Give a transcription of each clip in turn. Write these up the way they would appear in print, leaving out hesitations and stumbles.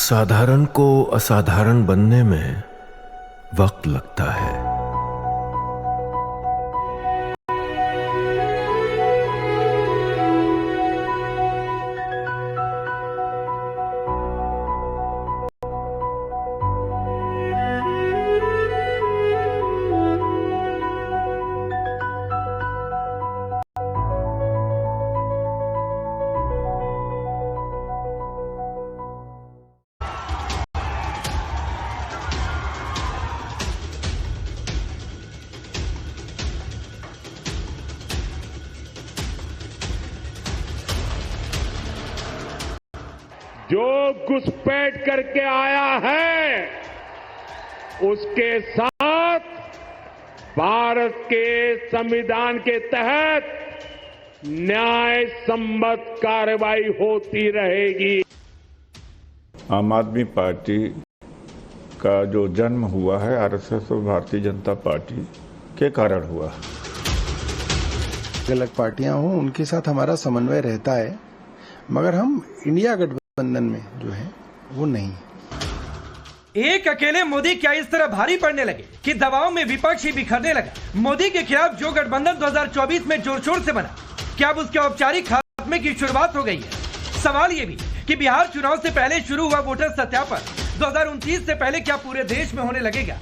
साधारण को असाधारण बनने में वक्त लगता है। जो घुसपैठ करके आया है उसके साथ भारत के संविधान के तहत न्याय सम्मत कार्रवाई होती रहेगी। आम आदमी पार्टी का जो जन्म हुआ है आरएसएस और भारतीय जनता पार्टी के कारण हुआ। अलग पार्टियां हों उनके साथ हमारा समन्वय रहता है, मगर हम इंडिया गठबंधन में जो है वो नहीं। एक अकेले मोदी क्या इस तरह भारी पड़ने लगे कि दबाव में विपक्ष ही बिखरने लगा। मोदी के खिलाफ जो गठबंधन 2024 में जोर शोर से बना, क्या अब उसके औपचारिक खात्मे की शुरुआत हो गई है? सवाल ये भी कि बिहार चुनाव से पहले शुरू हुआ वोटर सत्यापन 2029 से पहले क्या पूरे देश में होने लगेगा?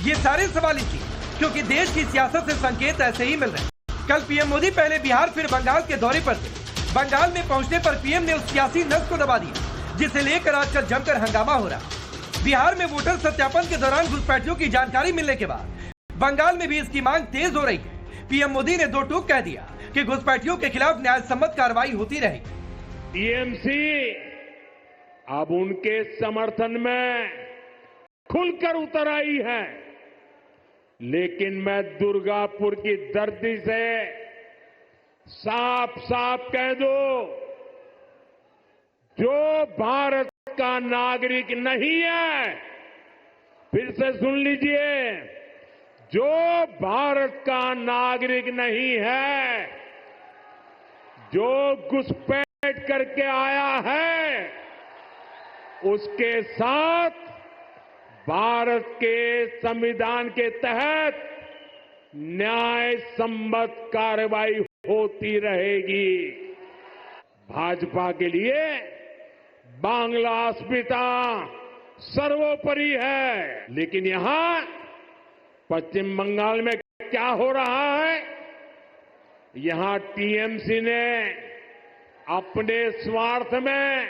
ये सारे सवाल इसलिए क्योंकि देश की सियासत से संकेत ऐसे ही मिल रहे हैं। कल पीएम मोदी पहले बिहार फिर बंगाल के दौरे पर थे। बंगाल में पहुंचने पर पीएम ने उस सियासी नस को दबा दिया जिसे लेकर आजकल जमकर हंगामा हो रहा। बिहार में वोटर सत्यापन के दौरान घुसपैठियों की जानकारी मिलने के बाद बंगाल में भी इसकी मांग तेज हो रही है। पीएम मोदी ने दो टूक कह दिया कि घुसपैठियों के खिलाफ न्याय सम्मत कार्रवाई होती रहेगी। टीएमसी अब उनके समर्थन में खुलकर उतर आई है, लेकिन मैं दुर्गापुर की धरती से साफ साफ कह दूं, जो भारत का नागरिक नहीं है, फिर से सुन लीजिए, जो भारत का नागरिक नहीं है, जो घुसपैठ करके आया है, उसके साथ भारत के संविधान के तहत न्याय सम्मत कार्रवाई होती रहेगी। भाजपा के लिए बांग्ला अस्मिता सर्वोपरि है, लेकिन यहां पश्चिम बंगाल में क्या हो रहा है? यहां टीएमसी ने अपने स्वार्थ में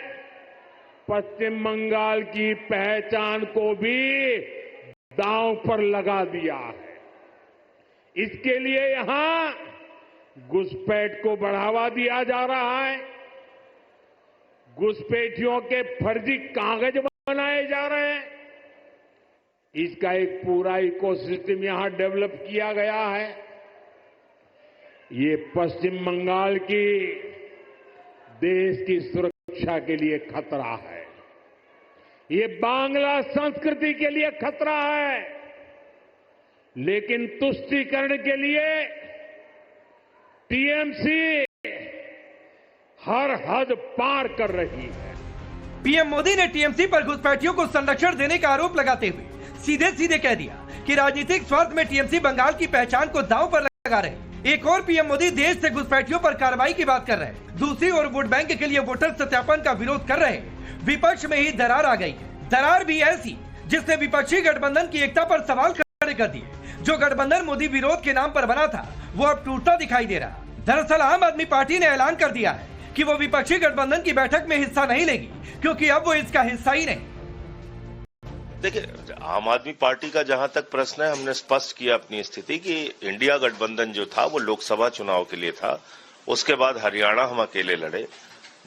पश्चिम बंगाल की पहचान को भी दांव पर लगा दिया है। इसके लिए यहां घुसपैठ को बढ़ावा दिया जा रहा है, घुसपैठियों के फर्जी कागज बनाए जा रहे हैं। इसका एक पूरा इकोसिस्टम यहां डेवलप किया गया है। ये पश्चिम बंगाल की देश की सुरक्षा के लिए खतरा है, ये बांग्ला संस्कृति के लिए खतरा है, लेकिन तुष्टीकरण के लिए टीएमसी हर हद पार कर रही है। पीएम मोदी ने टीएमसी पर घुसपैठियों को संरक्षण देने का आरोप लगाते हुए सीधे सीधे कह दिया कि राजनीतिक स्वार्थ में टीएमसी बंगाल की पहचान को दांव पर लगा रहे। एक और पीएम मोदी देश से घुसपैठियों पर कार्रवाई की बात कर रहे हैं, दूसरी ओर वोट बैंक के लिए वोटर सत्यापन का विरोध कर रहे। विपक्ष में ही दरार आ गई, दरार भी ऐसी जिसने विपक्षी गठबंधन की एकता पर सवाल खड़े कर दिए। जो गठबंधन मोदी विरोध के नाम पर बना था वो अब टूटता दिखाई दे रहा। दरअसल आम आदमी पार्टी ने ऐलान कर दिया है कि वो विपक्षी गठबंधन की बैठक में हिस्सा नहीं लेगी, क्योंकि अब वो इसका हिस्सा ही नहीं। देखिए, आम आदमी पार्टी का जहां तक प्रश्न है, हमने स्पष्ट किया अपनी स्थिति कि इंडिया गठबंधन जो था वो लोकसभा चुनाव के लिए था। उसके बाद हरियाणा हम अकेले लड़े,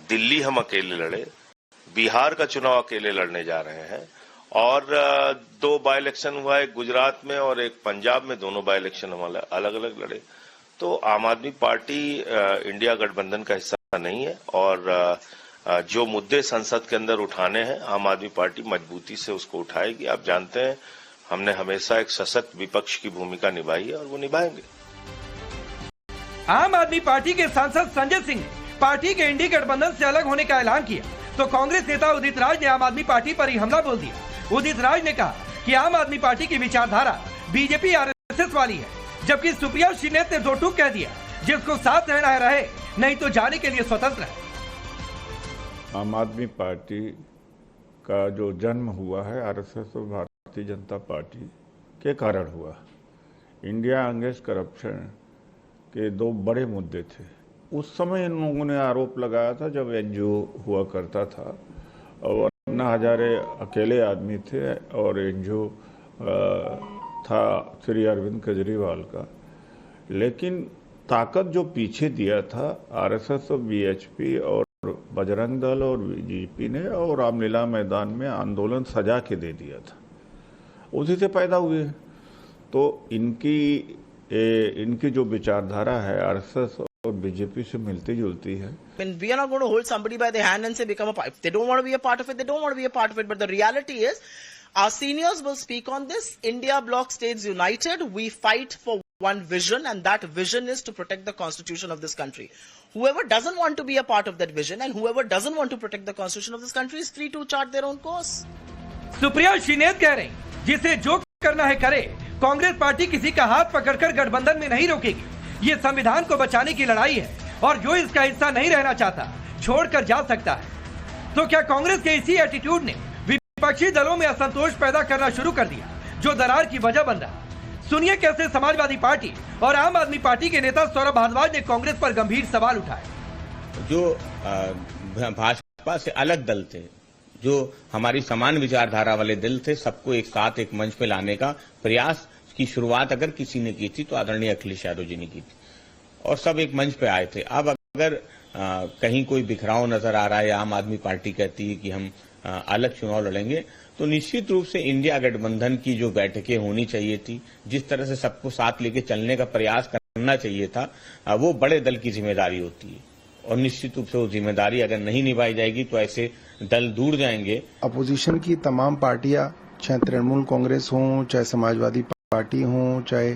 दिल्ली हम अकेले लड़े, बिहार का चुनाव अकेले लड़ने जा रहे हैं, और 2 बाई इलेक्शन हुआ, एक गुजरात में और एक पंजाब में। दोनों बाई इलेक्शन हम अलग अलग लड़े। तो आम आदमी पार्टी इंडिया गठबंधन का हिस्सा नहीं है, और जो मुद्दे संसद के अंदर उठाने हैं आम आदमी पार्टी मजबूती से उसको उठाएगी। आप जानते हैं हमने हमेशा एक सशक्त विपक्ष की भूमिका निभाई है और वो निभाएंगे। आम आदमी पार्टी के सांसद संजय सिंह ने पार्टी के इंडी गठबंधन से अलग होने का ऐलान किया। तो कांग्रेस नेता उदित राज ने आम आदमी पार्टी पर ही हमला बोल दिया। उदित राज ने कहा कि आम आदमी पार्टी की विचारधारा बीजेपी आरएसएस वाली है, जबकि सुप्रिया श्रीनेत ने दो टूक कह दिया, जिसको साथ रहना है रहे, नहीं तो जाने के लिए स्वतंत्र है। आम आदमी पार्टी का जो जन्म हुआ है आरएसएस और भारतीय जनता पार्टी के कारण हुआ। इंडिया अगेंस्ट करप्शन के दो बड़े मुद्दे थे। उस समय इन लोगों ने आरोप लगाया था जब एनजीओ हुआ करता था और अन्ना हजारे अकेले आदमी थे और एनजीओ था श्री अरविंद केजरीवाल का, लेकिन ताकत जो पीछे दिया था आरएसएस और बीएचपी और बजरंग दल और बीजेपी ने, और रामलीला मैदान में आंदोलन सजा के दे दिया था, उसी से पैदा हुए। तो इनकी जो विचारधारा है आरएसएस और बीजेपी से मिलती जुलती है। When we are not going to hold somebody by the hand and say become a part. If they don't want to be a part of it, they don't want to be a part of it. But the reality is, our seniors will speak on this. India bloc stays united. We fight for one vision, and that vision is to protect the constitution of this country. Whoever doesn't want to be a part of that vision and whoever doesn't want to protect the constitution of this country is free to chart their own course. Supriya Shrinate कह रही, जिसे जो करना है करे, Congress party किसी का हाथ पकड़कर गठबंधन में नहीं रोकेगी। ये संविधान को बचाने की लड़ाई है और जो इसका हिस्सा नहीं रहना चाहता छोड़कर जा सकता है। तो क्या कांग्रेस के इसी एटीट्यूड ने विपक्षी दलों में असंतोष पैदा करना शुरू कर दिया, जो दरार की वजह बन रहा? सुनिए कैसे समाजवादी पार्टी और आम आदमी पार्टी के नेता सौरभ भारद्वाज ने कांग्रेस पर गंभीर सवाल उठाए। जो भाजपा से अलग दल थे, जो हमारी समान विचारधारा वाले दल थे, सबको एक साथ एक मंच पे लाने का प्रयास की शुरुआत अगर किसी ने की थी तो आदरणीय अखिलेश यादव जी ने की थी और सब एक मंच पे आए थे। अब अगर कहीं कोई बिखराव नजर आ रहा है, आम आदमी पार्टी कहती है कि हम अलग चुनाव लड़ेंगे, तो निश्चित रूप से इंडिया गठबंधन की जो बैठकें होनी चाहिए थी, जिस तरह से सबको साथ लेके चलने का प्रयास करना चाहिए था, वो बड़े दल की जिम्मेदारी होती है और निश्चित रूप से वो जिम्मेदारी अगर नहीं निभाई जाएगी तो ऐसे दल दूर जाएंगे। अपोजिशन की तमाम पार्टियां, चाहे तृणमूल कांग्रेस हो, चाहे समाजवादी पार्टी हो, चाहे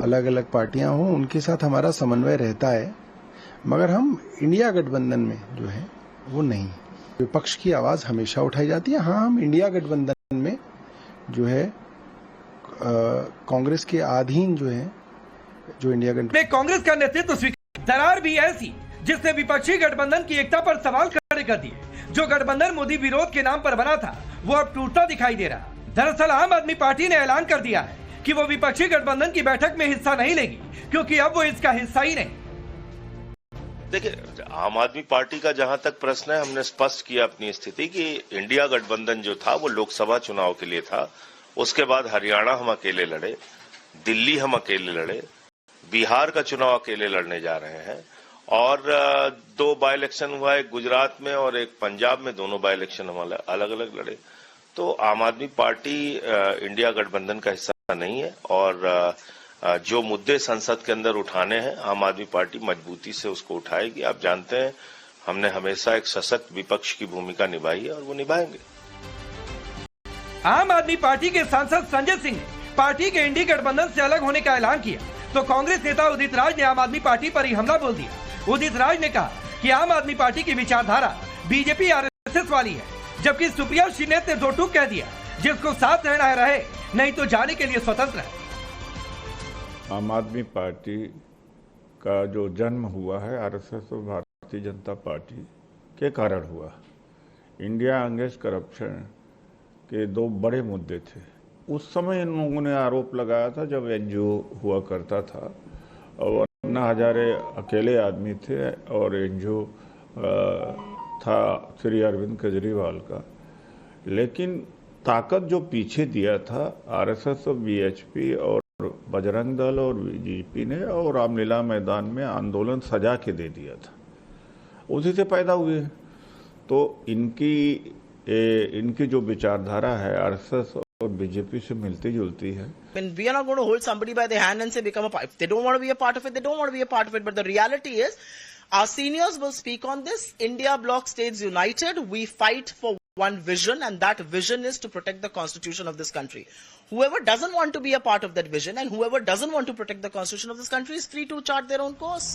अलग अलग पार्टियां हो, उनके साथ हमारा समन्वय रहता है, मगर हम इंडिया गठबंधन में जो है वो नहीं। विपक्ष की आवाज हमेशा उठाई जाती है। हाँ, हम इंडिया गठबंधन में जो है कांग्रेस के अधीन जो है, जो इंडिया गठबंधन कांग्रेस का नेतृत्व स्वीकार। दरार भी ऐसी जिसने विपक्षी गठबंधन की एकता पर सवाल खड़े कर दिए। जो गठबंधन मोदी विरोध के नाम पर बना था वो अब टूटता दिखाई दे रहा। दरअसल आम आदमी पार्टी ने ऐलान कर दिया है कि वो विपक्षी गठबंधन की बैठक में हिस्सा नहीं लेगी, क्योंकि अब वो इसका हिस्सा ही नहीं। देखिए, आम आदमी पार्टी का जहां तक प्रश्न है, हमने स्पष्ट किया अपनी स्थिति कि इंडिया गठबंधन जो था वो लोकसभा चुनाव के लिए था। उसके बाद हरियाणा हम अकेले लड़े, दिल्ली हम अकेले लड़े, बिहार का चुनाव अकेले लड़ने जा रहे हैं और 2 बाई इलेक्शन हुआ, एक गुजरात में और एक पंजाब में, दोनों बाई इलेक्शन हम अलग अलग लड़े। तो आम आदमी पार्टी इंडिया गठबंधन का हिस्सा नहीं है और जो मुद्दे संसद के अंदर उठाने हैं आम आदमी पार्टी मजबूती से उसको उठाएगी। आप जानते हैं हमने हमेशा एक सशक्त विपक्ष की भूमिका निभाई है और वो निभाएंगे। आम आदमी पार्टी के सांसद संजय सिंह ने पार्टी के इंडी गठबंधन से अलग होने का ऐलान किया, तो कांग्रेस नेता उदित राज ने आम आदमी पार्टी पर ही हमला बोल दिया। उदित राज ने कहा कि आम आदमी पार्टी की विचारधारा बीजेपी आरएसएस वाली है, जबकि सुप्रिया श्रीनेत ने दो टूक कह दिया, जिसको साथ रहना है रहे, नहीं तो जाने के लिए स्वतंत्र है। आम आदमी पार्टी का जो जन्म हुआ है आरएसएस और भारतीय जनता पार्टी के कारण हुआ। इंडिया अगेंस्ट करप्शन के दो बड़े मुद्दे थे। उस समय इन लोगों ने आरोप लगाया था जब एनजीओ हुआ करता था और अन्ना हजारे अकेले आदमी थे और एनजीओ था श्री अरविंद केजरीवाल का, लेकिन ताकत जो पीछे दिया था आरएसएस और बीएचपी और बजरंग दल और बीजेपी ने, और रामलीला मैदान में आंदोलन सजा के दे दिया था, उसी से पैदा हुए। तो इनकी जो विचारधारा है आरएसएस और बीजेपी से मिलती जुलती है। When we are not going to hold somebody by the hand and say become a part. If they don't want to be a part of it, they don't want to be a part of it. But the reality is, our seniors will speak on this. India bloc stays united. We fight for one vision, and that vision is to protect the constitution of this country. Whoever doesn't want to be a part of that vision and whoever doesn't want to protect the constitution of this country is free to chart their own course.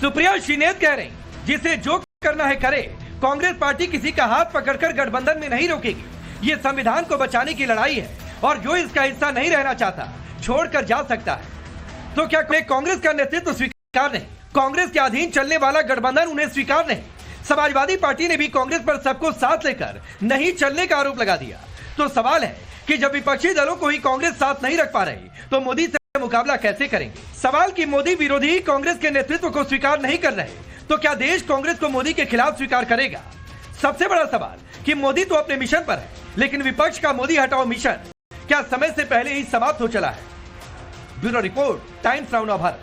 Supriya Shrinate कह रही, जिसे जो करना है करे। Congress party किसी का हाथ पकड़कर गठबंधन में नहीं रोकेगी। ये संविधान को बचाने की लड़ाई है और जो इसका हिस्सा नहीं रहना चाहता छोड़कर जा सकता है। तो क्या कांग्रेस का नेतृत्व स्वीकार नहीं? कांग्रेस के अधीन चलने वाला गठबंधन उन्हें स्वीकार नहीं? समाजवादी पार्टी ने भी कांग्रेस पर सबको साथ लेकर नहीं चलने का आरोप लगा दिया। तो सवाल है कि जब विपक्षी दलों को ही कांग्रेस साथ नहीं रख पा रही तो मोदी से मुकाबला कैसे करेंगे? सवाल कि मोदी विरोधी कांग्रेस के नेतृत्व को स्वीकार नहीं कर रहे तो क्या देश कांग्रेस को मोदी के खिलाफ स्वीकार करेगा? सबसे बड़ा सवाल कि मोदी तो अपने मिशन पर है, लेकिन विपक्ष का मोदी हटाओ मिशन क्या समय से पहले ही समाप्त हो चला है? Bureau report, times now Bharat.